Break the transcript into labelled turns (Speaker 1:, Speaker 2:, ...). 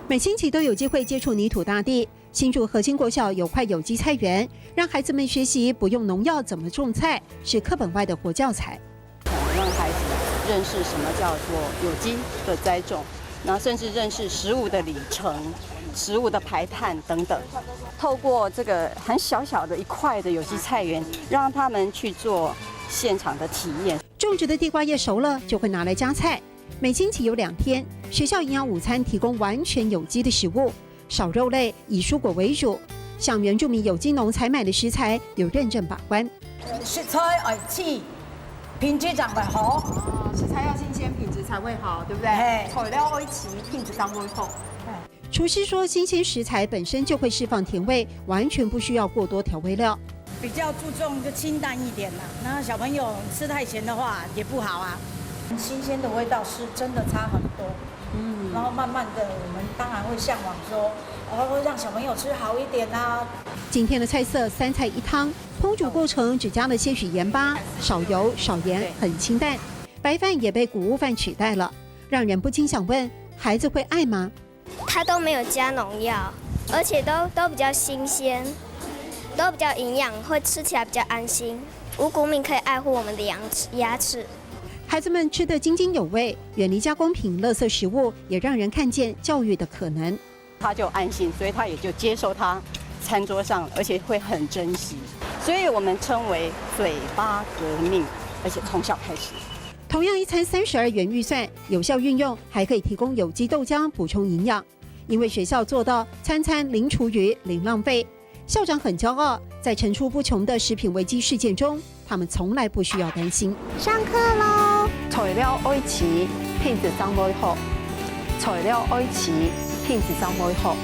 Speaker 1: 每星期都有机会接触泥土大地。新竹核心国小有块有机菜园，让孩子们学习不用农药怎么种菜，是课本外的活教材。
Speaker 2: 让孩子认识什么叫做有机的栽种，然后甚至认识食物的里程、食物的排碳等等。透过这个很小小的一块的有机菜园，让他们去做现场的体验。
Speaker 1: 种植的地瓜叶熟了，就会拿来加菜。每星期有2天，学校营养午餐提供完全有机的食物，少肉类，以蔬果为主。向原住民有机农采买的食材有认证把关。
Speaker 3: 食材要新，品质才会好。
Speaker 4: 食材要新鲜，品质才会好，对不对？材料要齐，品质才会好。
Speaker 1: 厨师说，新鲜食材本身就会释放甜味，完全不需要过多调味料。
Speaker 3: 比较注重就清淡一点啦，那小朋友吃太咸的话也不好啊。新鲜的味道是真的差很多，然后慢慢的我们当然会向往说，让小朋友吃好一点啊。
Speaker 1: 今天的菜色3菜1汤，烹煮过程只加了些许盐巴，少油少盐，很清淡。白饭也被谷物饭取代了，让人不禁想问：孩子会爱吗？
Speaker 5: 它都没有加农药，而且都比较新鲜，都比较营养，会吃起来比较安心。五谷米可以爱护我们的牙齿。
Speaker 1: 孩子们吃得津津有味，远离加工品、垃圾食物，也让人看见教育的可能。
Speaker 2: 他就安心，所以他也就接受他餐桌上，而且会很珍惜。所以我们称为嘴巴革命，而且从小开始。
Speaker 1: 同样1餐32元预算，有效运用，还可以提供有机豆浆补充营养。因为学校做到餐餐零厨余、零浪费，校长很骄傲，在层出不穷的食品危机事件中，他们从来不需要担心。
Speaker 5: 上课喽！
Speaker 2: 材料要齐，品质才会好。材料要齐，品质才会好。